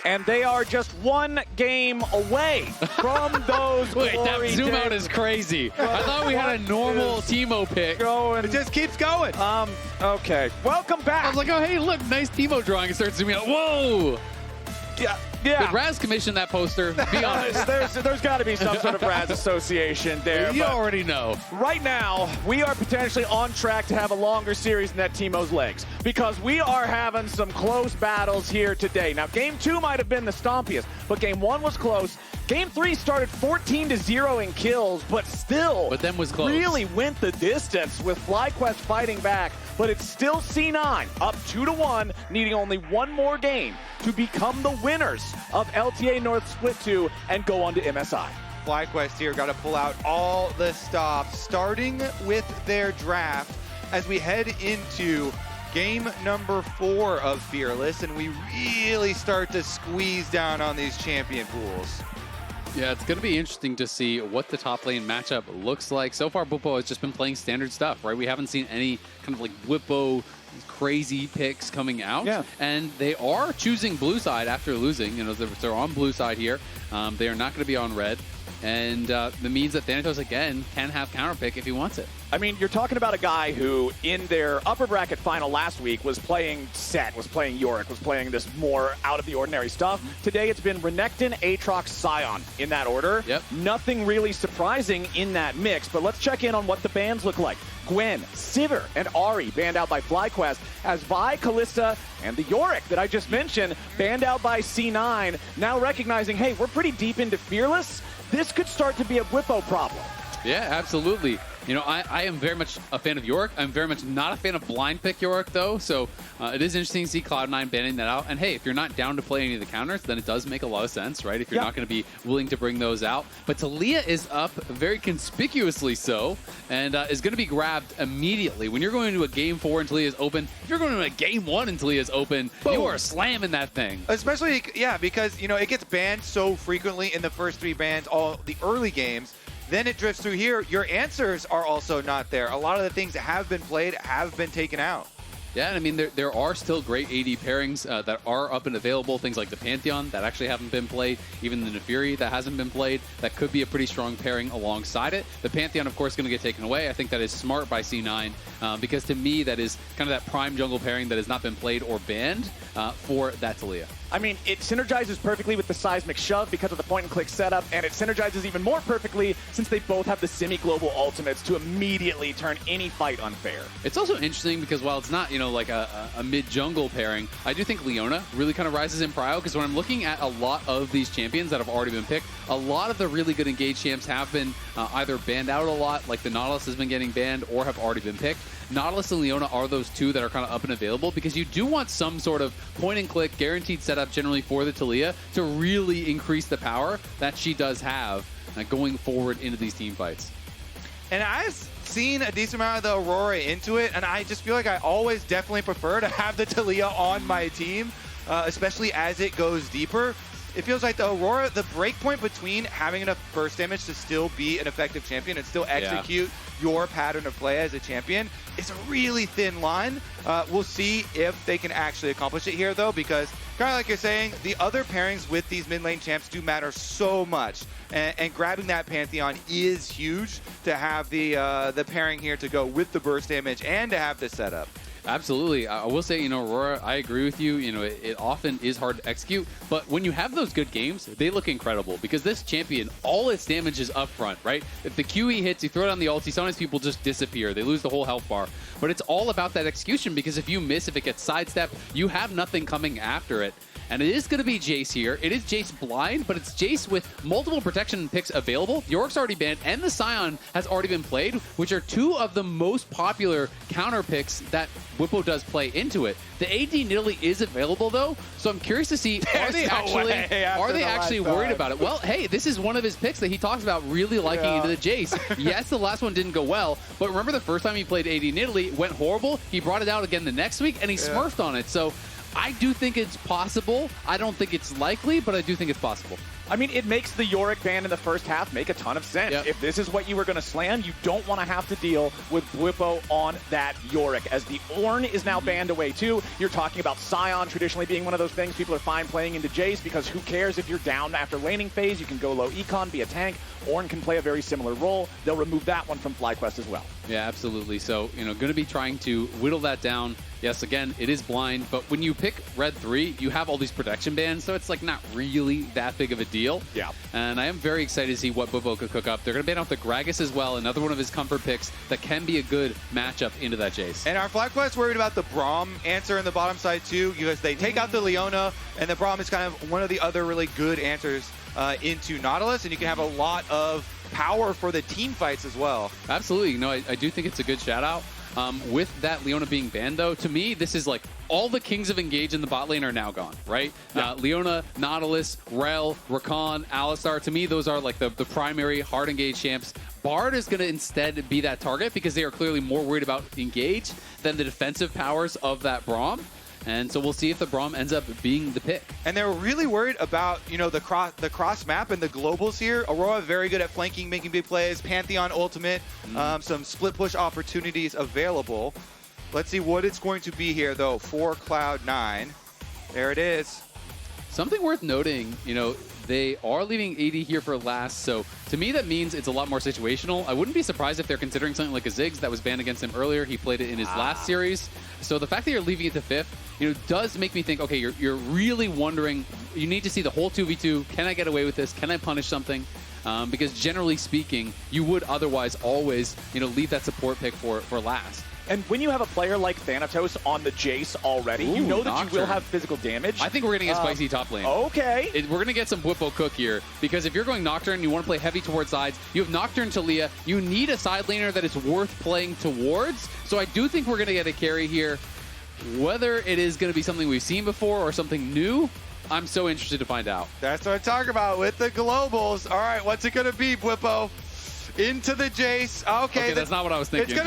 and they are just one game away from those Wait, that glory zoom out days. is crazy. I thought we had a normal Teemo pick. Going. It just keeps going. Okay. Welcome back. I was like, oh, hey, look, nice Teemo drawing. It starts zooming out. Whoa! Yeah. Did Raz commission that poster? Be honest. There's got to be some sort of Raz association there. You but already know. right now, we are potentially on track to have a longer series than that Teemo's legs because we are having some close battles here today. Now, Game 2 might have been the stompiest, but Game 1 was close. Game 3 started 14-0 in kills, but still But then was close. really went the distance with FlyQuest fighting back. But it's still C9, up 2-1, needing only one more game to become the winners of LTA North Split 2 and go on to MSI. FlyQuest here got to pull out all the stops, starting with their draft as we head into game number 4 of Fearless, and we really start to squeeze down on these champion pools. Yeah, it's going to be interesting to see what the top lane matchup looks like. So far, Bwipo has just been playing standard stuff, right? We haven't seen any kind of like Bwipo crazy picks coming out. Yeah. And they are choosing blue side after losing. You know, they're on blue side here. They are not going to be on red. And that means that Thanatos, again, can have counter pick if he wants it. I mean, you're talking about a guy who, in their upper bracket final last week, was playing Set, was playing Yorick, was playing this more out-of-the-ordinary stuff. Today, it's been Renekton, Aatrox, Sion in that order. Yep. Nothing really surprising in that mix, but let's check in on what the bans look like. Gwen, Sivir, and Ahri banned out by FlyQuest, as Vi, Kalista, and the Yorick that I just mentioned banned out by C9, now recognizing, hey, we're pretty deep into Fearless. This could start to be a Bwipo problem. Yeah, absolutely. You know, I am very much a fan of Yorick. I'm very much not a fan of blind pick Yorick, though. So it is interesting to see Cloud9 banning that out. And hey, if you're not down to play any of the counters, then it does make a lot of sense, right? If you're not going to be willing to bring those out. But Taliyah is up very conspicuously so, and is going to be grabbed immediately. When you're going into a game 4 and Taliyah is open, if you're going into a game 1 and Taliyah is open, Boom. you are slamming that thing. Especially, yeah, because, you know, it gets banned so frequently in the first 3 bans, all the early games. Then it drifts through here. Your answers are also not there. A lot of the things that have been played have been taken out. Yeah, and I mean, there are still great AD pairings that are up and available. Things like the Pantheon that actually haven't been played. Even the Nefiri that hasn't been played. That could be a pretty strong pairing alongside it. The Pantheon, of course, going to get taken away. I think that is smart by C9 because to me, that is kind of that prime jungle pairing that has not been played or banned for that Taliyah. I mean, it synergizes perfectly with the seismic shove because of the point-and-click setup, and it synergizes even more perfectly since they both have the semi-global ultimates to immediately turn any fight unfair. It's also interesting because while it's not, you know, like a mid-jungle pairing, I do think Leona really kind of rises in prio because when I'm looking at a lot of these champions that have already been picked, a lot of the really good engaged champs have been either banned out a lot, like the Nautilus has been getting banned, or have already been picked. Nautilus and Leona are those two that are kind of up and available because you do want some sort of point-and-click guaranteed setup generally for the Taliyah to really increase the power that she does have going forward into these team fights. And I've seen a decent amount of the Aurora into it, and I just feel like I always definitely prefer to have the Taliyah on my team, especially as it goes deeper. It feels like the Aurora, the break point between having enough burst damage to still be an effective champion and still execute your pattern of play as a champion is a really thin line. We'll see if they can actually accomplish it here, though, because kind of like you're saying, the other pairings with these mid lane champs do matter so much. And grabbing that Pantheon is huge to have the pairing here to go with the burst damage and to have the setup. Absolutely. I will say, you know, Aurora, I agree with you. You know, it often is hard to execute, but when you have those good games, they look incredible because this champion, all its damage is up front, right? If the QE hits, you throw down the ulti, sometimes people just disappear. They lose the whole health bar. But it's all about that execution because if you miss, if it gets sidestepped, you have nothing coming after it. And it is going to be Jayce here. It is Jayce blind, but it's Jayce with multiple protection picks available. The Yorick's already banned, and the Sion has already been played, which are two of the most popular counter picks that Bwipo does play into it. The AD Nidalee is available, though, so I'm curious to see, are they actually worried about it? Well, hey, this is one of his picks that he talks about really liking into the Jayce. Yes, the last one didn't go well, but remember the first time he played AD Nidalee, it went horrible. He brought it out again the next week, and he smurfed on it. So I do think it's possible. I don't think it's likely, but I do think it's possible. I mean, it makes the Yorick ban in the first half make a ton of sense. Yep. If this is what you were going to slam, you don't want to have to deal with Bwipo on that Yorick. As the Ornn is now banned away too, you're talking about Sion traditionally being one of those things people are fine playing into Jayce because who cares if you're down after laning phase, you can go low econ, be a tank. Ornn can play a very similar role. They'll remove that one from FlyQuest as well. Yeah, absolutely. So, going to be trying to whittle that down. Yes, again, it is blind, but when you pick Red 3, you have all these protection bans, so it's like not really that big of a deal. Yeah. And I am very excited to see what Bwipo could cook up. They're going to ban out the Gragas as well, another one of his comfort picks that can be a good matchup into that Jayce. And our FlyQuest worried about the Braum answer in the bottom side too, because they take out the Leona, and the Braum is kind of one of the other really good answers into Nautilus, and you can have a lot of power for the team fights as well. Absolutely. I do think it's a good shout out. With that Leona being banned, though, to me, this is like all the kings of engage in the bot lane are now gone, right? Yeah. Leona, Nautilus, Rel, Rakan, Alistar, to me, those are like the primary hard engage champs. Bard is going to instead be that target because they are clearly more worried about engage than the defensive powers of that Braum. And so we'll see if the Braum ends up being the pick. And they're really worried about, the cross map and the globals here. Aurora very good at flanking, making big plays. Pantheon ultimate, some split push opportunities available. Let's see what it's going to be here, though, for Cloud9. There it is. Something worth noting, they are leaving AD here for last, so to me that means it's a lot more situational. I wouldn't be surprised if they're considering something like a Ziggs that was banned against him earlier. He played it in his last series. So the fact that you're leaving it to 5th, does make me think, okay, you're really wondering, you need to see the whole 2v2. Can I get away with this? Can I punish something? Because generally speaking, you would otherwise always, leave that support pick for last. And when you have a player like Thanatos on the Jayce already, you know that Nocturne. you will have physical damage. I think we're going to get spicy top lane. Okay. We're going to get some Bwipo cook here, because if you're going Nocturne, you want to play heavy towards sides, you have Nocturne Taliyah, you need a side laner that is worth playing towards. So I do think we're going to get a carry here. Whether it is going to be something we've seen before or something new, I'm so interested to find out. That's what I'm talking about with the globals. All right, what's it going to be, Bwipo? Into the Jayce. Okay, that's not what I was thinking. It's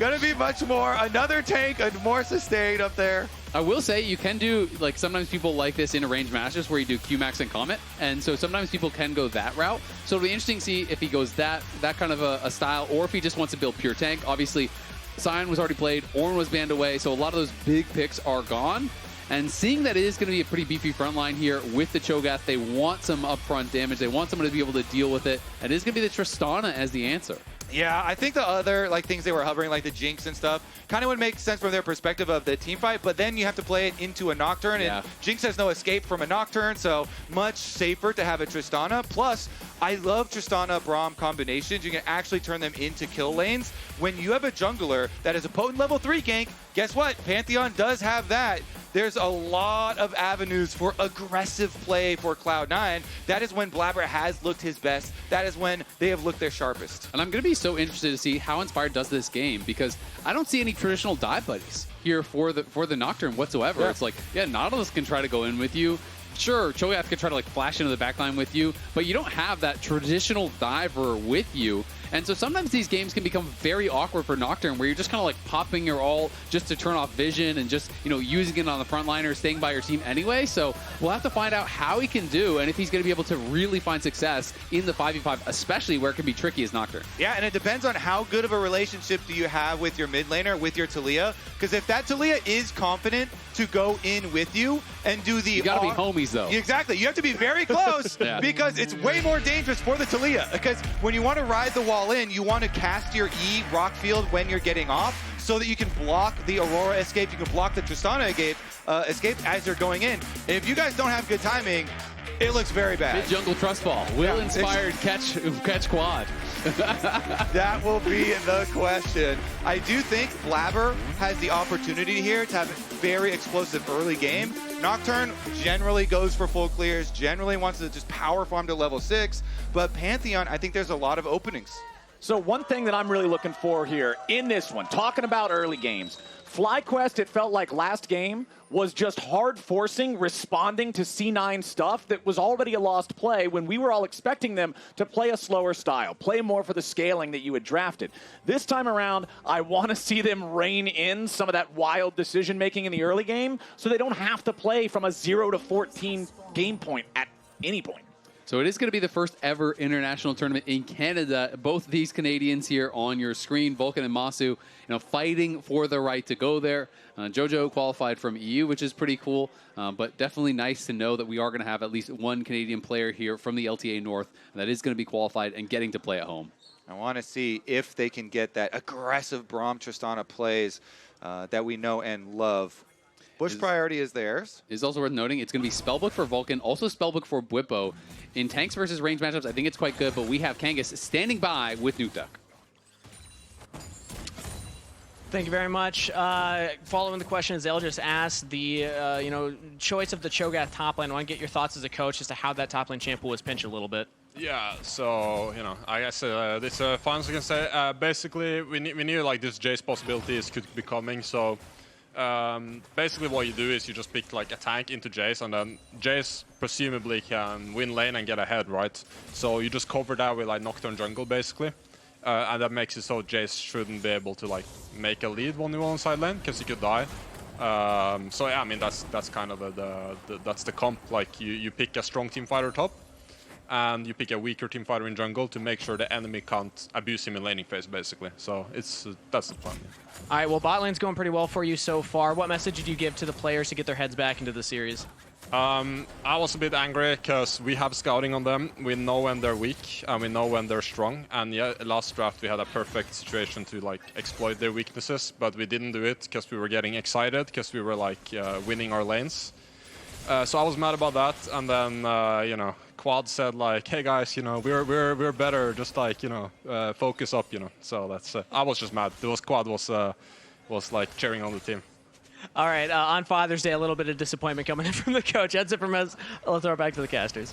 gonna be much more. Another tank, a more sustained up there. I will say you can do, like, sometimes people like this in arranged matches where you do Qmax and Comet, and so sometimes people can go that route. So it'll be interesting to see if he goes that kind of a style, or if he just wants to build pure tank. Obviously, Sion was already played, Ornn was banned away, so a lot of those big picks are gone. And seeing that it is going to be a pretty beefy front line here with the Cho'Gath, they want some upfront damage. They want someone to be able to deal with it. And it is going to be the Tristana as the answer. Yeah, I think the other things they were hovering, like the Jinx and stuff, kind of would make sense from their perspective of the team fight, but then you have to play it into a Nocturne, and Jinx has no escape from a Nocturne, so much safer to have a Tristana. Plus, I love Tristana Braum combinations. You can actually turn them into kill lanes. When you have a jungler that is a potent level 3 gank, guess what? Pantheon does have that. There's a lot of avenues for aggressive play for Cloud9. That is when Blaber has looked his best. That is when they have looked their sharpest. And I'm going to be so interested to see how Inspired does this game, because I don't see any traditional dive buddies here for the Nocturne whatsoever. Yeah. It's like, Nautilus can try to go in with you. Sure, Cho'Gath could try to flash into the backline with you, but you don't have that traditional diver with you. And so sometimes these games can become very awkward for Nocturne, where you're just kind of popping your ult just to turn off vision and just, using it on the front line or staying by your team anyway. So we'll have to find out how he can do and if he's going to be able to really find success in the 5v5, especially where it can be tricky as Nocturne. Yeah, and it depends on how good of a relationship do you have with your mid laner, with your Taliyah. Because if that Taliyah is confident to go in with you and do the... You got to be homies, though. Exactly. You have to be very close because it's way more dangerous for the Taliyah. Because when you want to ride the wall in, you want to cast your E rock field when you're getting off so that you can block the Aurora escape, you can block the Tristana escape as they're going in. And if you guys don't have good timing, it looks very bad. Mid jungle trust fall. Will Inspired catch quad? That will be the question. I do think Blaber has the opportunity here to have a very explosive early game. Nocturne generally goes for full clears, generally wants to just power farm to level 6, but Pantheon, I think there's a lot of openings. So one thing that I'm really looking for here in this one, talking about early games, FlyQuest, it felt like last game was just hard forcing, responding to C9 stuff that was already a lost play when we were all expecting them to play a slower style, play more for the scaling that you had drafted. This time around, I want to see them rein in some of that wild decision making in the early game so they don't have to play from a 0 to 14 game point at any point. So it is going to be the first ever international tournament in Canada. Both these Canadians here on your screen, Vulcan and Massu, fighting for the right to go there. Jojo qualified from EU, which is pretty cool, but definitely nice to know that we are going to have at least one Canadian player here from the LTA North that is going to be qualified and getting to play at home. I want to see if they can get that aggressive Braum Tristana plays that we know and love. Bush priority is theirs. It's also worth noting it's going to be Spellbook for Vulcan, also Spellbook for Bwipo. In tanks versus range matchups, I think it's quite good, but we have Kangas standing by with Nuke Duck. Thank you very much. Following the question Azael just asked, the choice of the Cho'Gath top lane, I want to get your thoughts as a coach as to how that top lane champ was pinched a little bit. Yeah, so, I guess this finals we can say, basically, we knew like this Jayce possibilities could be coming, so basically what you do is you just pick like a tank into Jayce, and then Jayce presumably can win lane and get ahead, right? So you just cover that with like Nocturne jungle, basically. And that makes it so Jayce shouldn't be able to like make a lead 1v1 on side lane, because he could die. So yeah, I mean, that's kind of that's the comp. Like you pick a strong team fighter top, and you pick a weaker team fighter in jungle to make sure the enemy can't abuse him in laning phase, basically. So that's the plan. All right, well, bot lane's going pretty well for you so far. What message did you give to the players to get their heads back into the series? I was a bit angry because we have scouting on them. We know when they're weak and we know when they're strong. And yeah, last draft we had a perfect situation to like exploit their weaknesses, but we didn't do it because we were getting excited because we were like winning our lanes. So I was mad about that, and then Quad said like, "Hey guys, we're better. Just like focus up, So that's I was just mad. Quad was like cheering on the team. All right, on Father's Day, a little bit of disappointment coming in from the coach. That's it from us. Let's throw it back to the casters.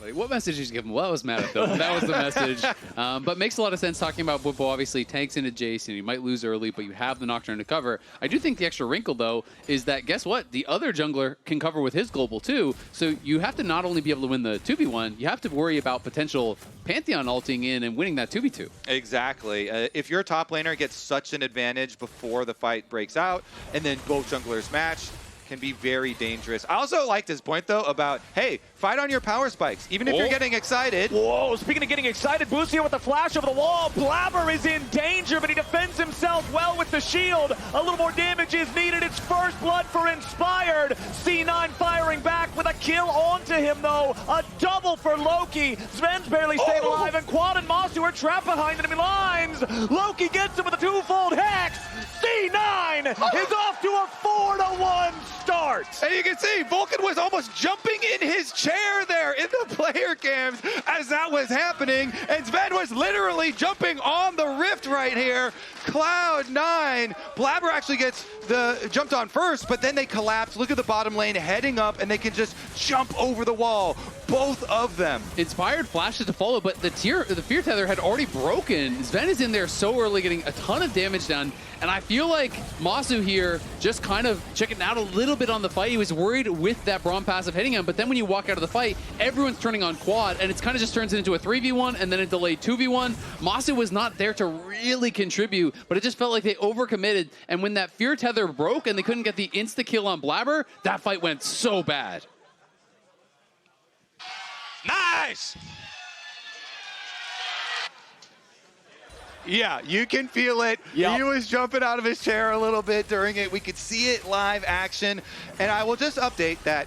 Like, what message did you give him? Well, I was mad at them. That was the message. But makes a lot of sense talking about Bwipo. Obviously, tanks into Jayce, and you might lose early, but you have the Nocturne to cover. I do think the extra wrinkle, though, is that, guess what? The other jungler can cover with his global, too. So you have to not only be able to win the 2v1, you have to worry about potential Pantheon ulting in and winning that 2v2. Exactly. If your top laner gets such an advantage before the fight breaks out, and then both junglers match, can be very dangerous. I also liked his point, though, about, hey, fight on your power spikes, even if you're getting excited. Whoa, speaking of getting excited, Busio with the flash over the wall. Blaber is in danger, but he defends himself well with the shield. A little more damage is needed. It's first blood for Inspired. C9 firing back with a kill onto him, though. A double for Loki. Zven's barely staying alive, and Quad and Massu are trapped behind enemy lines. Loki gets him with a twofold hex. C9 is off to a 4-1 start. And you can see Vulcan was almost jumping in his chair there in the player cams as that was happening. And Zven was literally jumping on the rift right here. Cloud9. Blaber actually gets jumped on first, but then they collapse. Look at the bottom lane heading up, and they can just jump over the wall. Both of them. Inspired flashes to follow, but the fear tether had already broken. Zven is in there so early, getting a ton of damage done. And I feel like Massu here just kind of checking out a little bit on the fight. He was worried with that Braum passive hitting him, but then when you walk out of the fight, everyone's turning on Quad, and it's kind of just turns it into a 3v1 and then a delayed 2v1. Massu was not there to really contribute, but it just felt like they overcommitted. And when that fear tether broke and they couldn't get the insta-kill on Blaber, that fight went so bad. Nice! Yeah, you can feel it. Yep. He was jumping out of his chair a little bit during it. We could see it live action. And I will just update that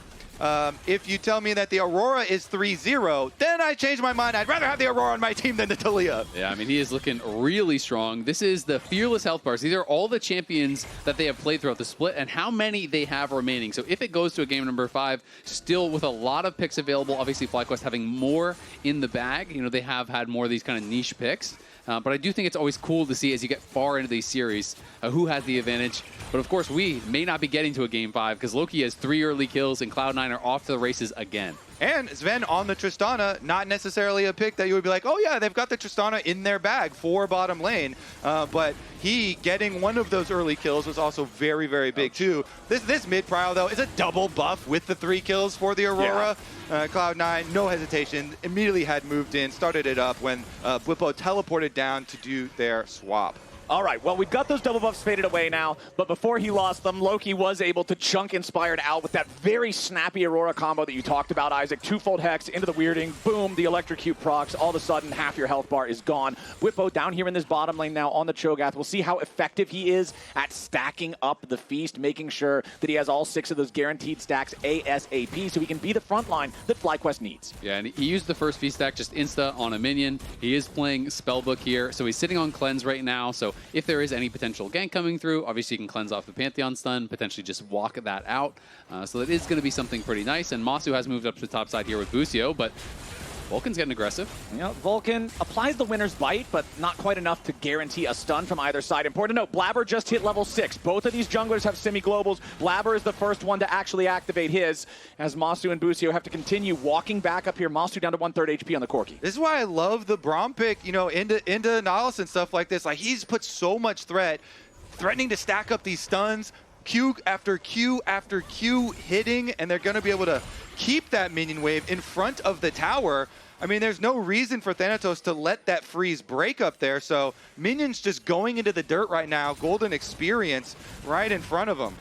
if you tell me that the Aurora is 3-0, then I change my mind. I'd rather have the Aurora on my team than the Taliyah. Yeah, I mean, he is looking really strong. This is the Fearless health bars. These are all the champions that they have played throughout the split and how many they have remaining. So if it goes to a game number 5, still with a lot of picks available, obviously FlyQuest having more in the bag. They have had more of these kind of niche picks. But I do think it's always cool to see as you get far into these series who has the advantage. But of course, we may not be getting to a game 5 because Loki has 3 early kills and Cloud9 are off to the races again. And Zven on the Tristana, not necessarily a pick that you would be like, oh yeah, they've got the Tristana in their bag for bottom lane. But he getting one of those early kills was also very, very big too. This mid prio though is a double buff with the 3 kills for the Aurora. Yeah. Cloud9, no hesitation, immediately had moved in, started it up when Bwipo teleported down to do their swap. All right, well, we've got those double buffs faded away now, but before he lost them, Loki was able to chunk Inspired out with that very snappy Aurora combo that you talked about, Isaac. Twofold Hex into the weirding, boom, the electrocute procs. All of a sudden, half your health bar is gone. Bwipo down here in this bottom lane now on the Cho'Gath. We'll see how effective he is at stacking up the feast, making sure that he has all 6 of those guaranteed stacks ASAP so he can be the front line that FlyQuest needs. Yeah, and he used the first feast stack just insta on a minion. He is playing Spellbook here, so he's sitting on Cleanse right now, so if there is any potential gank coming through, obviously you can cleanse off the Pantheon stun, potentially just walk that out. So that is going to be something pretty nice. And Massu has moved up to the top side here with Busio, but Vulcan's getting aggressive. Yeah, Vulcan applies the winner's bite, but not quite enough to guarantee a stun from either side. Important to note, Blaber just hit level 6. Both of these junglers have semi-globals. Blaber is the first one to actually activate his, as Massu and Busio have to continue walking back up here. Massu down to 1/3 HP on the Corki. This is why I love the Braum pick, you know, into Nautilus and stuff like this. Like, he's put so much threatening to stack up these stuns, Q after Q after Q hitting, and they're going to be able to keep that minion wave in front of the tower. I mean, there's no reason for Thanatos to let that freeze break up there, so minions just going into the dirt right now, golden experience right in front of them.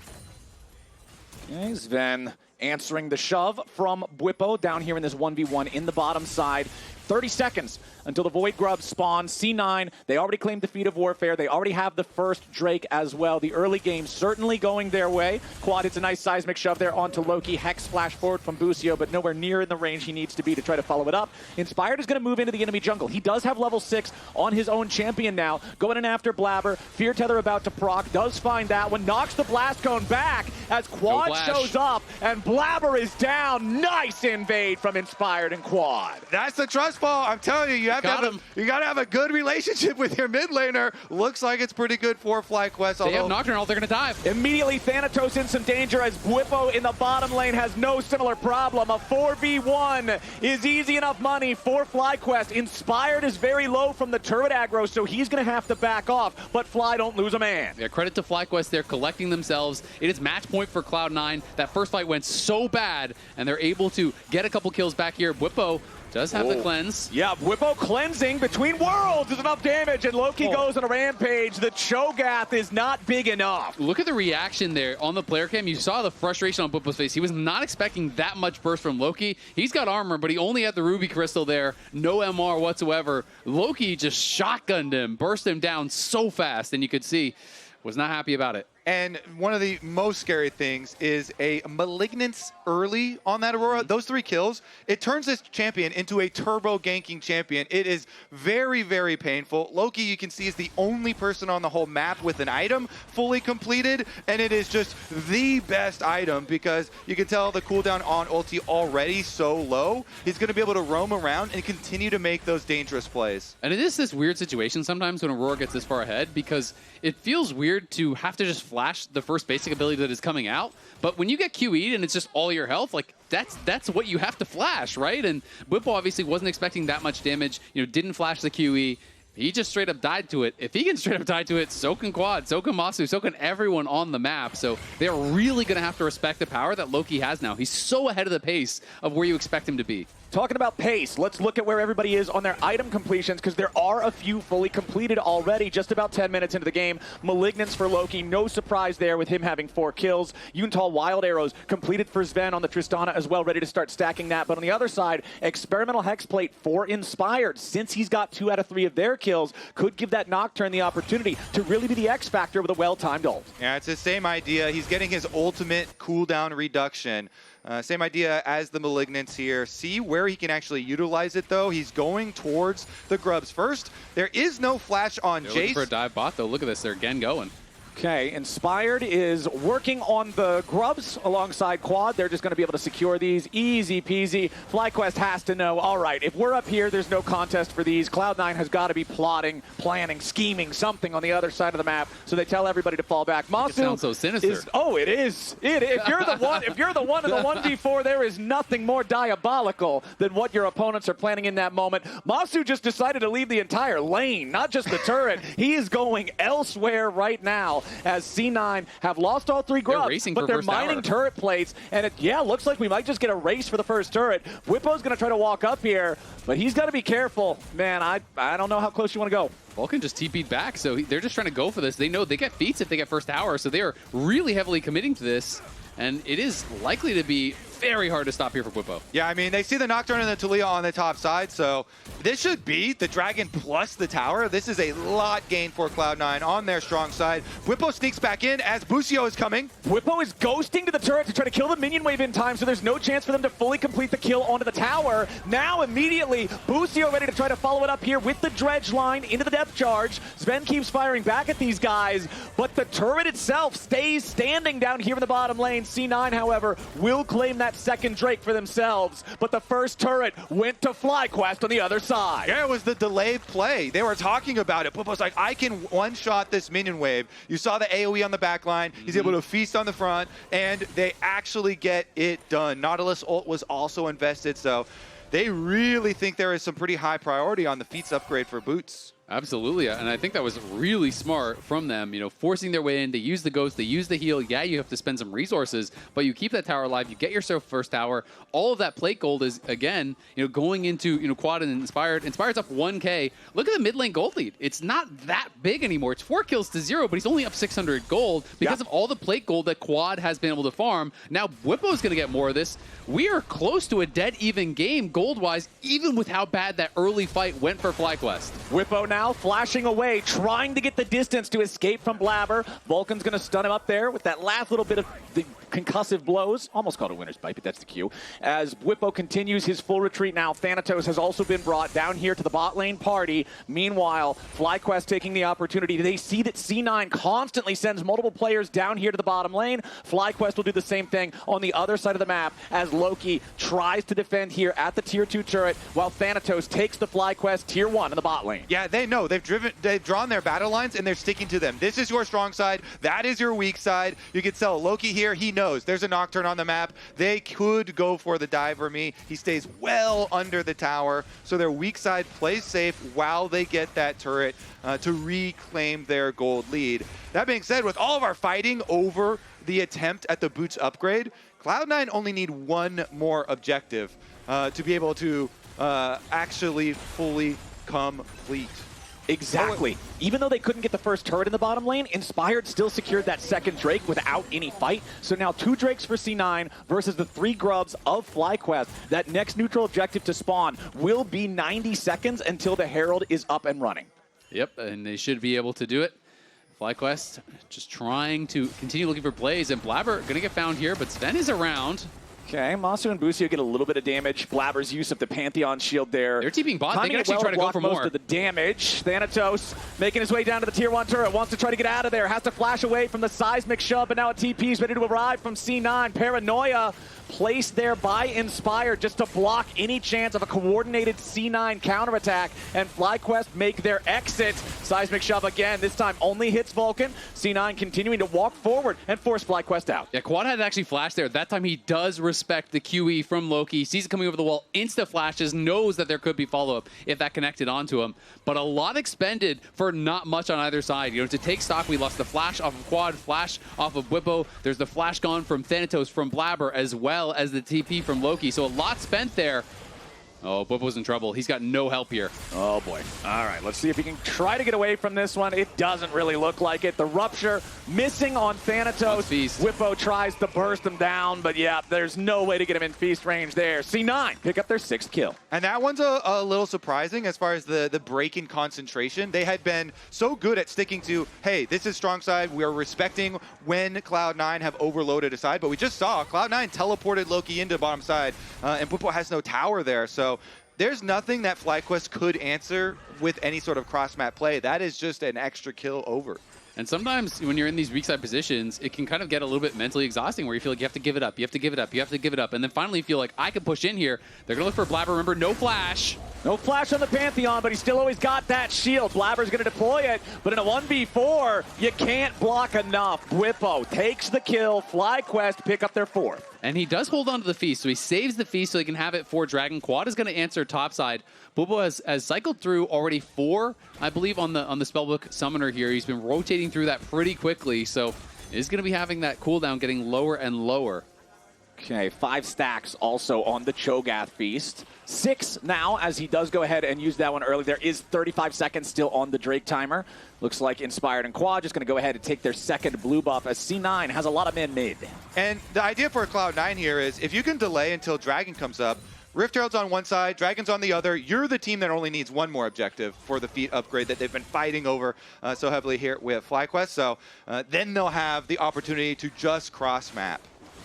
Okay, Zven answering the shove from Bwipo down here in this 1v1 in the bottom side. 30 seconds until the Void Grubs spawn. C9, they already claimed defeat of Warfare. They already have the first Drake as well. The early game certainly going their way. Quad hits a nice seismic shove there onto Loki. Hex splash forward from Busio, but nowhere near in the range he needs to be to try to follow it up. Inspired is going to move into the enemy jungle. He does have level 6 on his own champion now. Going in after Blaber. Fear Tether about to proc. Does find that one. Knocks the Blast Cone back as Quad shows up, and Blaber is down. Nice invade from Inspired and Quad. That's the trust ball. I'm telling you, you got to have a good relationship with your mid laner. Looks like it's pretty good for FlyQuest. They have Nocturne, they're going to dive. Immediately Thanatos in some danger as Bwipo in the bottom lane has no similar problem. A 4v1 is easy enough money for FlyQuest. Inspired is very low from the turret aggro, so he's going to have to back off, but Fly don't lose a man. Yeah, credit to FlyQuest, they're collecting themselves. It is match point for Cloud9. That first fight went so bad, and they're able to get a couple kills back here. Bwipo does have the cleanse. Yeah, Bwipo cleansing between worlds is enough damage, and Loki goes on a rampage. The Cho'Gath is not big enough. Look at the reaction there on the player cam. You saw the frustration on Bwipo's face. He was not expecting that much burst from Loki. He's got armor, but he only had the Ruby Crystal there. No MR whatsoever. Loki just shotgunned him, burst him down so fast, and you could see was not happy about it. And one of the most scary things is a Malignance early on that Aurora. Those 3 kills, it turns this champion into a turbo ganking champion. It is very, very painful. Loki, you can see, is the only person on the whole map with an item fully completed, and it is just the best item because you can tell the cooldown on ulti already so low. He's going to be able to roam around and continue to make those dangerous plays. And it is this weird situation sometimes when Aurora gets this far ahead because it feels weird to have to just flash the first basic ability that is coming out. But when you get QE'd and it's just all your health, like that's what you have to flash, right? And Bwipo obviously wasn't expecting that much damage, you know, didn't flash the QE. He just straight up died to it. If he can straight up die to it, so can Quad, so can Massu, so can everyone on the map. So they're really going to have to respect the power that Loki has now. He's so ahead of the pace of where you expect him to be. Talking about pace, let's look at where everybody is on their item completions because there are a few fully completed already, just about 10 minutes into the game. Malignance for Loki, no surprise there with him having 4 kills. Yuntal Wild Arrows completed for Zven on the Tristana as well, ready to start stacking that. But on the other side, Experimental Hexplate for Inspired, since he's got 2 out of 3 of their kills, could give that Nocturne the opportunity to really be the X factor with a well-timed ult. Yeah, it's the same idea. He's getting his ultimate cooldown reduction. Same idea as the Malignance here. See where he can actually utilize it, though. He's going towards the Grubs first. There is no flash on They're Jayce. looking for a dive bot, though. Look at this. They're again going. Okay, Inspired is working on the Grubs alongside Quad. They're just going to be able to secure these. Easy peasy. FlyQuest has to know, all right, if we're up here, there's no contest for these. Cloud9 has got to be plotting, planning, scheming something on the other side of the map, so they tell everybody to fall back. Massu, it sounds so sinister. It is. If you're the one, if you're the one in the 1v4, there is nothing more diabolical than what your opponents are planning in that moment. Massu just decided to leave the entire lane, not just the turret. He is going elsewhere right now. well, as C9 have lost all 3 grubs, racing but for they're first mining tower. turret plates, and it, looks like we might just get a race for the first turret. Bwipo's going to try to walk up here, but he's got to be careful. Man, I don't know how close you want to go. Vulcan just TP'd back, so they're just trying to go for this. They know they get feats if they get first tower, so they are really heavily committing to this, and it is likely to be very hard to stop here for Bwipo. Yeah, I mean, they see the Nocturne and the Taliyah on the top side, so this should be the Dragon plus the tower. This is a lot gained for Cloud9 on their strong side. Bwipo sneaks back in as Busio is coming. Bwipo is ghosting to the turret to try to kill the minion wave in time, so there's no chance for them to fully complete the kill onto the tower. Now, immediately, Busio ready to try to follow it up here with the dredge line into the depth charge. Zven keeps firing back at these guys, but the turret itself stays standing down here in the bottom lane. C9, however, will claim that second Drake for themselves, but the first turret went to FlyQuest on the other side. Yeah, it was the delayed play. They were talking about it. Bwipo's like, I can one-shot this minion wave. You saw the AoE on the back line. He's able to feast on the front, and they actually get it done. Nautilus ult was also invested, so they really think there is some pretty high priority on the feats upgrade for Boots. Absolutely, and I think that was really smart from them, forcing their way in. They use the ghost, they use the heal. Yeah, you have to spend some resources, but you keep that tower alive, you get yourself first tower. All of that plate gold is, again, going into, Quad and Inspired. Inspired's up 1K. Look at the mid lane gold lead. It's not that big anymore. It's 4 kills to 0, but he's only up 600 gold because of all the plate gold that Quad has been able to farm. Now, Bwipo's going to get more of this. We are close to a dead even game gold-wise, even with how bad that early fight went for FlyQuest. Bwipo now flashing away, trying to get the distance to escape from Blaber. Vulcan's going to stun him up there with that last little bit of the concussive blows. Almost called a winner's bite, but that's the cue. As Bwipo continues his full retreat now, Thanatos has also been brought down here to the bot lane party. Meanwhile, FlyQuest taking the opportunity. They see that C9 constantly sends multiple players down here to the bottom lane. FlyQuest will do the same thing on the other side of the map as Loki tries to defend here at the tier 2 turret while Thanatos takes the FlyQuest tier 1 in the bot lane. Yeah, they know. They've drawn their battle lines and they're sticking to them. This is your strong side. That is your weak side. You can sell Loki here. He knows there's a Nocturne on the map. They could go for the dive for me. He stays well under the tower. So their weak side plays safe while they get that turret to reclaim their gold lead. That being said, with all of our fighting over the attempt at the Boots upgrade, Cloud9 only need one more objective to be able to actually fully complete. Exactly. Even though they couldn't get the first turret in the bottom lane, Inspired still secured that second Drake without any fight. So now 2 Drakes for C9 versus the 3 grubs of FlyQuest. That next neutral objective to spawn will be 90 seconds until the Herald is up and running. Yep, and they should be able to do it. FlyQuest just trying to continue looking for plays, and Blaber going to get found here, but Zven is around. Okay, Massu and Busio get a little bit of damage. Blaber's use of the Pantheon shield there. They're TPing bot. They Timing can it actually well try to go block for most more. of the damage. Thanatos making his way down to the tier 1 turret. Wants to try to get out of there. Has to flash away from the seismic shove, but now a TP is ready to arrive from C9. Paranoia placed there by Inspired just to block any chance of a coordinated C9 counterattack, and FlyQuest make their exit. Seismic shove again. This time only hits Vulcan. C9 continuing to walk forward and force FlyQuest out. Yeah, Quad had actually flashed there. That time he does respect the QE from Loki. Sees it coming over the wall, insta flashes, knows that there could be follow-up if that connected onto him. But a lot expended for not much on either side. To take stock, we lost the flash off of Quad, flash off of Bwipo. There's the flash gone from Thanatos, from Blaber, as well as the TP from Loki. So a lot spent there. Oh, Bwipo's in trouble. He's got no help here. Oh, boy. All right, let's see if he can try to get away from this one. It doesn't really look like it. The rupture missing on Thanatos. Bwipo tries to burst him down, but yeah, there's no way to get him in feast range there. C9 pick up their 6th kill. And that one's a little surprising as far as the break in concentration. They had been so good at sticking to, hey, this is strong side. We are respecting when Cloud9 have overloaded a side, but we just saw Cloud9 teleported Loki into bottom side, and Bwipo has no tower there. So there's nothing that FlyQuest could answer with any sort of cross-map play. That is just an extra kill over. And sometimes when you're in these weak side positions, it can kind of get a little bit mentally exhausting where you feel like you have to give it up, you have to give it up, you have to give it up. And then finally you feel like I can push in here. They're going to look for Blaber. Remember, no flash. No flash on the Pantheon, but he's still always got that shield. Blaber's going to deploy it, but in a 1v4, you can't block enough. Bwipo takes the kill. FlyQuest pick up their 4th. And he does hold on to the feast, so he saves the feast so he can have it for Dragon. Quad is going to answer topside. Bwipo has cycled through already 4, I believe, on the spellbook summoner here. He's been rotating working through that pretty quickly, so is going to be having that cooldown getting lower and lower. Okay, 5 stacks also on the Cho'Gath Feast. 6 now, as he does go ahead and use that one early. There is 35 seconds still on the Drake timer. Looks like Inspired and Quad just going to go ahead and take their second blue buff as C9 has a lot of men mid. And the idea for Cloud9 here is if you can delay until Dragon comes up, Rift Herald's on one side, Dragon's on the other. You're the team that only needs one more objective for the feat upgrade that they've been fighting over so heavily here with FlyQuest. So then they'll have the opportunity to just cross map.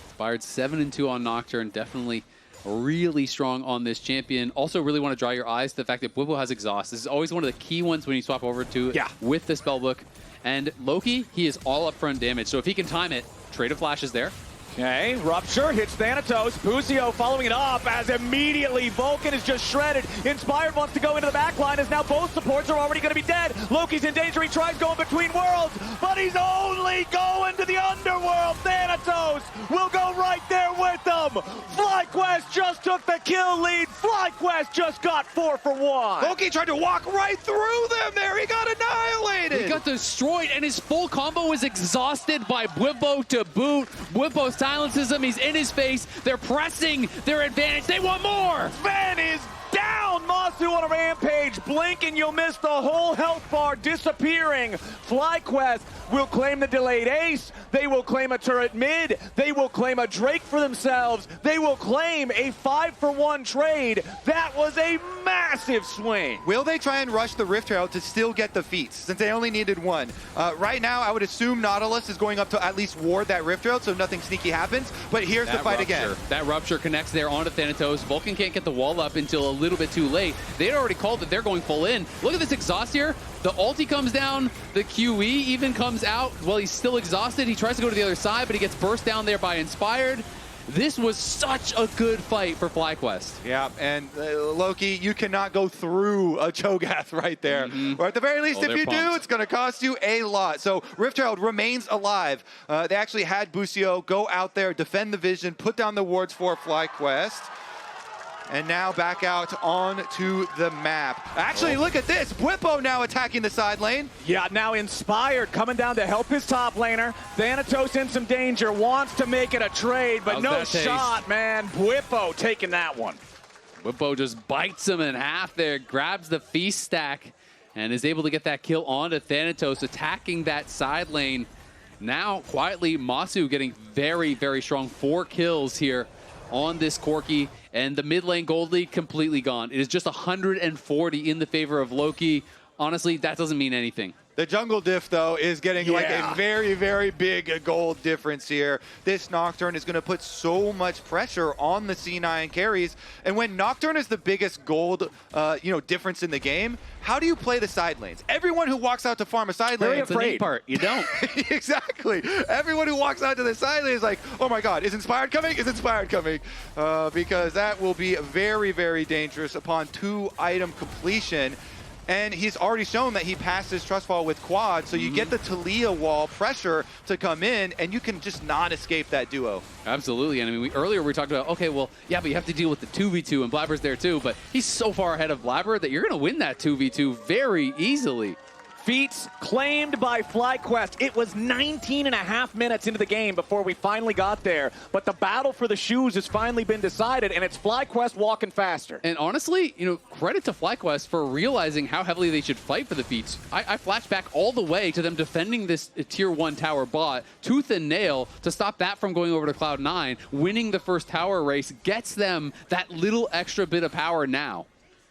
Inspired 7-2 on Nocturne, definitely really strong on this champion. Also really want to draw your eyes to the fact that Bwipo has exhaust. This is always one of the key ones when you swap over to it with the spellbook. And Loki, he is all upfront damage, so if he can time it, Trade of Flash is there. Okay, Rupture hits Thanatos. Busio following it up as immediately Vulcan is just shredded. Inspired wants to go into the back line as now both supports are already going to be dead. Loki's in danger. He tries going between worlds, but he's only going to the underworld. Thanatos will go right there with them. FlyQuest just took the kill lead. FlyQuest just got 4 for 1. Loki tried to walk right through them there. He got annihilated. He got destroyed, and his full combo is exhausted by Bwipo to boot. Bwipo silences him. He's in his face. They're pressing their advantage. They want more. Zven is down. Massu on a rampage. Blink and you'll miss the whole health bar disappearing. FlyQuest will claim the delayed ace. They will claim a turret mid. They will claim a Drake for themselves. They will claim a 5-for-1 trade. That was a massive swing. Will they try and rush the Rift Herald to still get the feats, since they only needed one? Right now, I would assume Nautilus is going up to at least ward that Rift Herald so nothing sneaky happens, but here's the fight again. That Rupture connects there onto Thanatos. Vulcan can't get the wall up until a little bit too late. They had already called that they're going full in. Look at this exhaust here. The ulti comes down, the QE even comes out. Well, he's still exhausted. He tries to go to the other side, but he gets burst down there by Inspired. This was such a good fight for FlyQuest. Yeah, and Loki, you cannot go through a Cho'Gath right there. Or at the very least, if you do, it's going to cost you a lot. So Rift Herald remains alive. They actually had Busio go out there, defend the vision, put down the wards for FlyQuest. And now back out onto the map. Actually, look at this. Bwipo now attacking the side lane. Yeah, now Inspired coming down to help his top laner. Thanatos in some danger, wants to make it a trade, but no shot, man. Bwipo taking that one. Bwipo just bites him in half there, grabs the feast stack, and is able to get that kill onto Thanatos, attacking that side lane. Now, quietly, Massu getting very, very strong. 4 kills here on this Corki, and the mid lane gold lead completely gone. It is just 140 in the favor of Loki. Honestly, that doesn't mean anything. The jungle diff, though, is getting like a very, very big gold difference here. This Nocturne is going to put so much pressure on the C9 carries. And when Nocturne is the biggest gold difference in the game, how do you play the side lanes? Everyone who walks out to farm a side lane... Very afraid. Part. You don't. Exactly. Everyone who walks out to the side lane is like, oh my god, is Inspired coming? Is Inspired coming? Because that will be very, very dangerous upon 2-item completion. And he's already shown that he passed his trust fall with Quad, so you get the Taliyah wall pressure to come in, and you can just not escape that duo. Absolutely. And I mean, earlier we talked about, okay, well, yeah, but you have to deal with the 2v2, and Blaber's there too, but he's so far ahead of Blaber that you're going to win that 2v2 very easily. Feats claimed by FlyQuest. It was 19.5 minutes into the game before we finally got there. But the battle for the shoes has finally been decided, and it's FlyQuest walking faster. And honestly, credit to FlyQuest for realizing how heavily they should fight for the feats. I flash back all the way to them defending this tier 1 tower bot, tooth and nail, to stop that from going over to Cloud9. Winning the first tower race gets them that little extra bit of power now.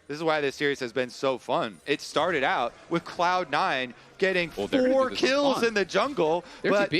This is why this series has been so fun. It started out with Cloud9 getting 4 kills in the jungle, but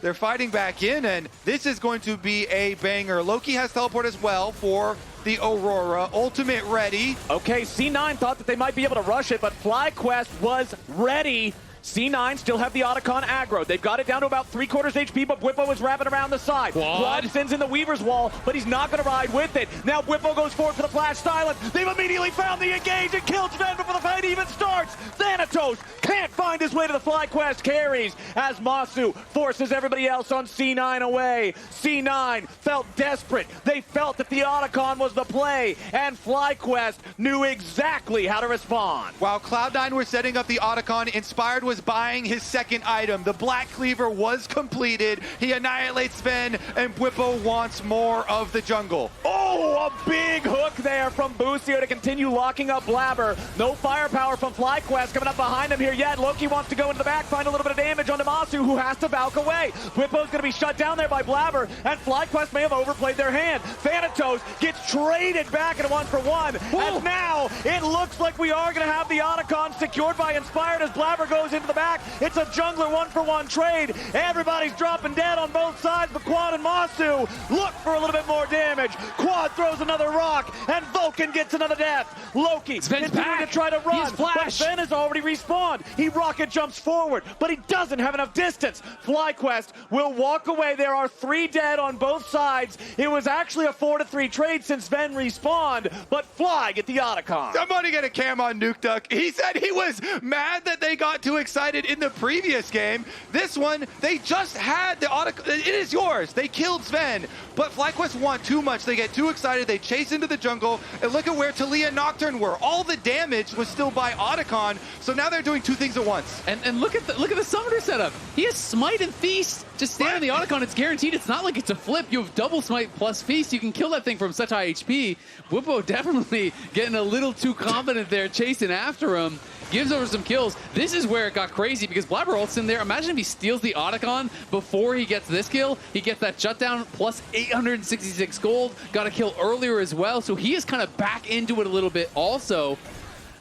they're fighting back in, and this is going to be a banger. Loki has teleport as well for the Aurora. Ultimate ready. Okay, C9 thought that they might be able to rush it, but FlyQuest was ready. C9 still have the Otacon aggro. They've got it down to about 3/4 HP, but Bwipo is wrapping around the side. Quad sends in the Weaver's Wall, but he's not going to ride with it. Now Bwipo goes forward for the flash silence. They've immediately found the engage and killed Zven before the fight even starts. Thanatos can't find his way to the FlyQuest carries as Massu forces everybody else on C9 away. C9 felt desperate. They felt that the Otacon was the play, and FlyQuest knew exactly how to respond. While Cloud9 were setting up the Otacon, Inspired was was buying his second item. The Black Cleaver was completed. He annihilates Zven, and Bwipo wants more of the jungle. Oh, a big hook there from Busio to continue locking up Blaber. No firepower from FlyQuest coming up behind him here yet. Loki wants to go into the back, find a little bit of damage onto Massu, who has to back away. Bwipo's going to be shut down there by Blaber, and FlyQuest may have overplayed their hand. Thanatos gets traded back in a 1-for-1, and now it looks like we are going to have the Otacon secured by Inspired as Blaber goes into the back. It's a jungler 1-for-1 trade. Everybody's dropping dead on both sides, but Quad and Massu look for a little bit more damage. Quad throws another rock, and Vulcan gets another death. Loki continuing to try to run, but Zven has already respawned. He rocket jumps forward, but he doesn't have enough distance. FlyQuest will walk away. There are 3 dead on both sides. It was actually a 4-3 trade since Zven respawned, but Fly get the Otacon. Somebody get a cam on Nuke Duck. He said he was mad that they got too excited in the previous game. This one, they just had the Otacon. It is yours. They killed Zven, but FlyQuest want too much. They get too excited. They chase into the jungle, and look at where Taliyah and Nocturne were. All the damage was still by Otacon, so now they're doing 2 things at once. And look at the summoner setup. He has Smite and Feast. Just stand on the Otacon. It's guaranteed. It's not like it's a flip. You have double Smite plus Feast. You can kill that thing from such high HP. Bwipo definitely getting a little too confident there, chasing after him. Gives over some kills. This is where it got crazy because Blaber ults in there. Imagine if he steals the Otacon before he gets this kill. He gets that shutdown plus 866 gold. Got a kill earlier as well. So he is kind of back into it a little bit also.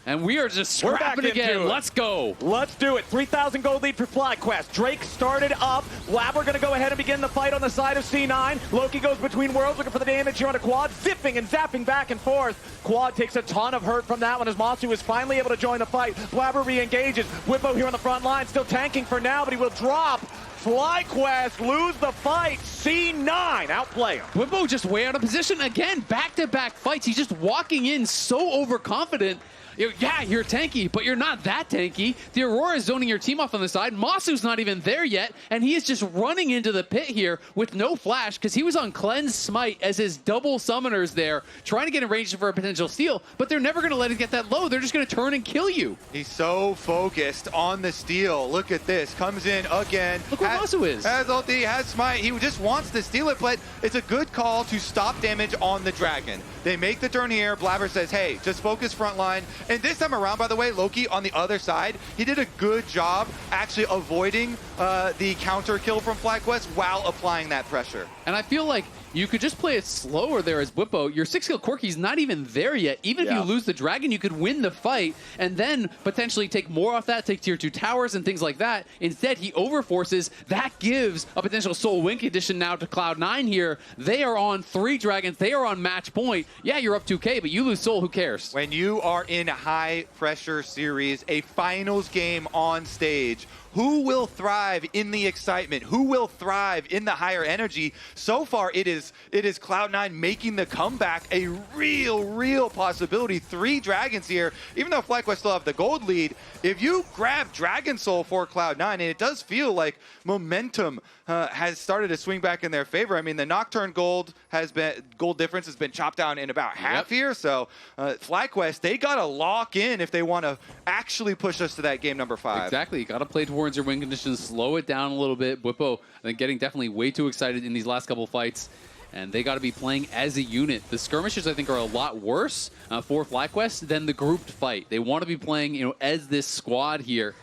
And we are just scrapping again. Let's go. Let's do it. 3,000 gold lead for FlyQuest. Drake started up. Blaber going to go ahead and begin the fight on the side of C9. Loki goes between worlds looking for the damage here on a Quad, zipping and zapping back and forth. Quad takes a ton of hurt from that one as Massu is finally able to join the fight. Blaber re-engages. Bwipo here on the front line, still tanking for now, but he will drop. FlyQuest lose the fight. C9 outplay him. Bwipo just way out of position again. Back-to-back fights. He's just walking in so overconfident. Yeah, you're tanky, but you're not that tanky. The Aurora is zoning your team off on the side. Masu's not even there yet, and he is just running into the pit here with no flash because he was on Cleanse Smite as his double summoners there, trying to get in range for a potential steal, but they're never going to let it get that low. They're just going to turn and kill you. He's so focused on the steal. Look at this. Comes in again. Look where Masu is. Has ulti, has Smite. He just wants to steal it, but it's a good call to stop damage on the Dragon. They make the turn here. Blaber says, hey, just focus front line. And this time around, by the way, Loki on the other side, he did a good job actually avoiding the counter kill from FlyQuest while applying that pressure. And I feel like you could just play it slower there as Bwipo. Your 6-kill Corki's not even there yet. Even if you lose the Dragon, you could win the fight and then potentially take more off that, take tier 2 towers and things like that. Instead, he overforces. That gives a potential Soul win condition now to Cloud9 here. They are on 3 Dragons. They are on match point. Yeah, you're up 2K, but you lose Soul. Who cares? When you are in a high-pressure series, a finals game on stage, who will thrive in the excitement? Who will thrive in the higher energy? So far, it is Cloud9 making the comeback a real possibility. 3 Dragons here. Even though FlyQuest still have the gold lead, if you grab Dragon Soul for Cloud9, and it does feel like momentum has started to swing back in their favor. I mean, the Nocturne gold difference has been chopped down in about half here. So FlyQuest, they got to lock in if they want to actually push us to that game number 5. Exactly. You got to play towards your win conditions, slow it down a little bit. Bwipo, I think, getting definitely way too excited in these last couple of fights. And they got to be playing as a unit. The skirmishes, I think, are a lot worse for FlyQuest than the grouped fight. They want to be playing, as this squad here.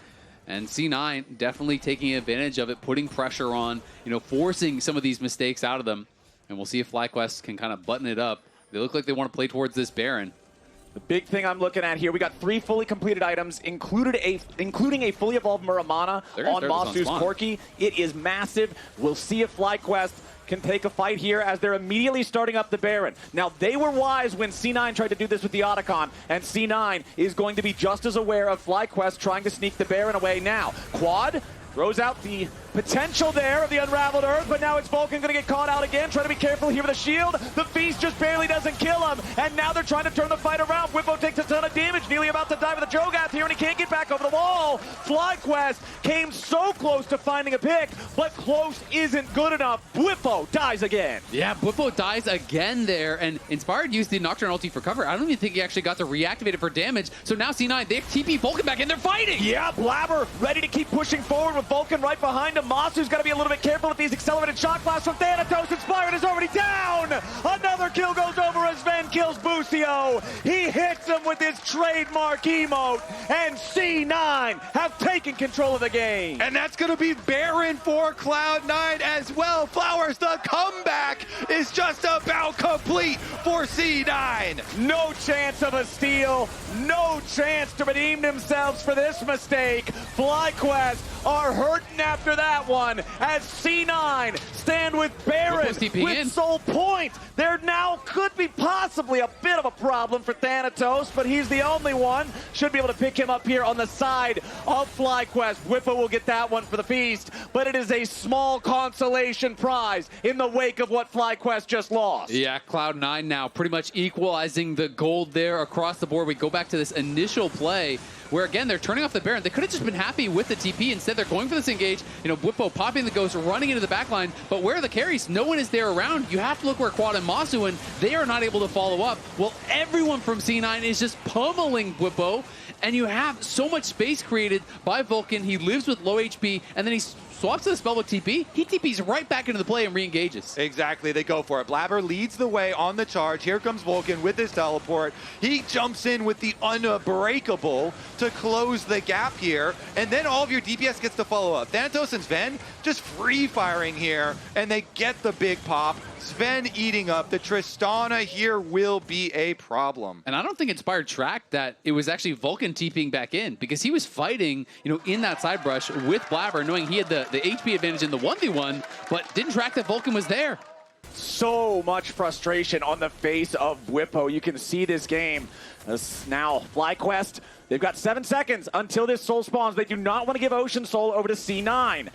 And C9 definitely taking advantage of it, putting pressure on, forcing some of these mistakes out of them. And we'll see if FlyQuest can kind of button it up. They look like they want to play towards this Baron. The big thing I'm looking at here, we got 3 fully completed items, including a fully evolved Muramana on Massu's Corki. It is massive. We'll see if FlyQuest can take a fight here as they're immediately starting up the Baron. Now, they were wise when C9 tried to do this with the Otacon, and C9 is going to be just as aware of FlyQuest trying to sneak the Baron away now. Quad throws out the Potential there of the Unraveled Earth, but now it's Vulcan going to get caught out again. Trying to be careful here with the shield. The Feast just barely doesn't kill him, and now they're trying to turn the fight around. Bwipo takes a ton of damage, nearly about to die with a Cho'Gath here, and he can't get back over the wall. FlyQuest came so close to finding a pick, but close isn't good enough. Bwipo dies again. Yeah, Bwipo dies again there, and Inspired used the Nocturne ulti for cover. I don't even think he actually got to reactivate it for damage, so now C9, they have TP Vulcan back, and they're fighting! Yeah, Blaber ready to keep pushing forward with Vulcan right behind him. Massu's got to be a little bit careful with these accelerated shot blasts from Thanatos. Inspired is already down! Another kill goes over as Zven kills Busio. He hits him with his trademark emote, and C9 have taken control of the game. And that's going to be barren for Cloud9 as well. Flowers, the comeback is just about complete for C9. No chance of a steal, no chance to redeem themselves for this mistake. FlyQuest are hurting after that one as C9 stand with Baron with Soul Point. There now could be possibly a bit of a problem for Thanatos, but he's the only one. Should be able to pick him up here on the side of FlyQuest. Bwipo will get that one for the Feast, but it is a small consolation prize in the wake of what FlyQuest just lost. Yeah, Cloud9 now pretty much equalizing the gold there across the board. We go back to this initial play where, again, they're turning off the Baron. They could have just been happy with the TP. Instead, they're going for this engage. You know, Bwipo popping the Ghost, running into the backline. But where are the carries? No one is there around. You have to look where Quad and Massu, and they are not able to follow up. Well, everyone from C9 is just pummeling Bwipo, and you have so much space created by Vulcan. He lives with low HP, and then he swaps to the Spellbook TP. He TPs right back into the play and re-engages. Exactly, they go for it. Blaber leads the way on the charge. Here comes Vulcan with his teleport. He jumps in with the Unbreakable to close the gap here, and then all of your DPS gets to follow up. Thanatos and Zven just free-firing here, and they get the big pop. Zven eating up. The Tristana here will be a problem. And I don't think Inspired tracked that it was actually Vulcan TPing back in, because he was fighting, you know, in that side brush with Blaber, knowing he had the HP advantage in the 1v1, but didn't track that Vulcan was there. So much frustration on the face of Bwipo. You can see this game. Now, FlyQuest, they've got 7 seconds until this soul spawns. They do not want to give Ocean Soul over to C9.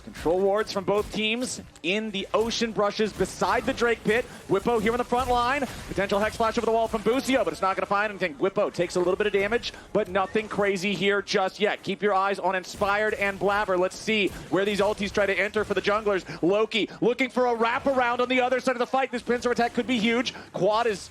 Control wards from both teams in the ocean brushes beside the Drake pit. Bwipo here on the front line. Potential Hex Flash over the wall from Busio, but it's not going to find anything. Bwipo takes a little bit of damage, but nothing crazy here just yet. Keep your eyes on Inspired and Blaber. Let's see where these ultis try to enter for the junglers. Loki looking for a wraparound on the other side of the fight. This pincer attack could be huge. Quad is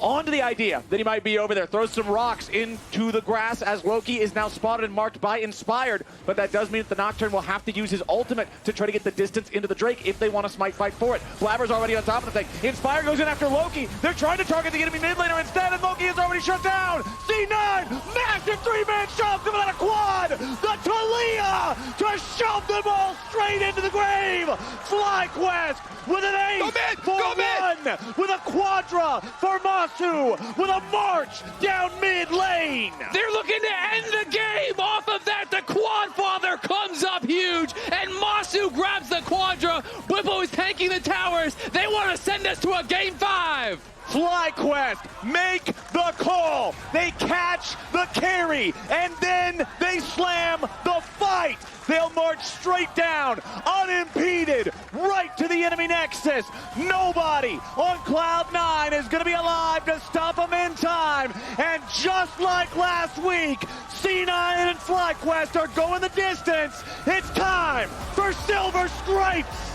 onto the idea that he might be over there. Throws some rocks into the grass as Loki is now spotted and marked by Inspired, but that does mean that the Nocturne will have to use his ultimate to try to get the distance into the Drake if they want to smite fight for it. Blaber's already on top of the thing. Inspired goes in after Loki. They're trying to target the enemy mid laner instead, and Loki is already shut down. C9, massive 3-man shove coming out of Quad. The Taliyah to shove them all straight into the grave. FlyQuest with an ace for one, with a Quadra for Massu, with a march down mid lane. They're looking to end the game. Off of that, the Quadfather comes up huge, and Massu grabs the Quadra. Bwipo is tanking the towers. They want to send us to a game 5. FlyQuest make the call. They catch the carry, and then they slam the fight. They'll march straight down, unimpeded, right to the enemy nexus. Nobody on Cloud9 is going to be alive to stop them in time. And just like last week, C9 and FlyQuest are going the distance. It's time for Silver Stripes.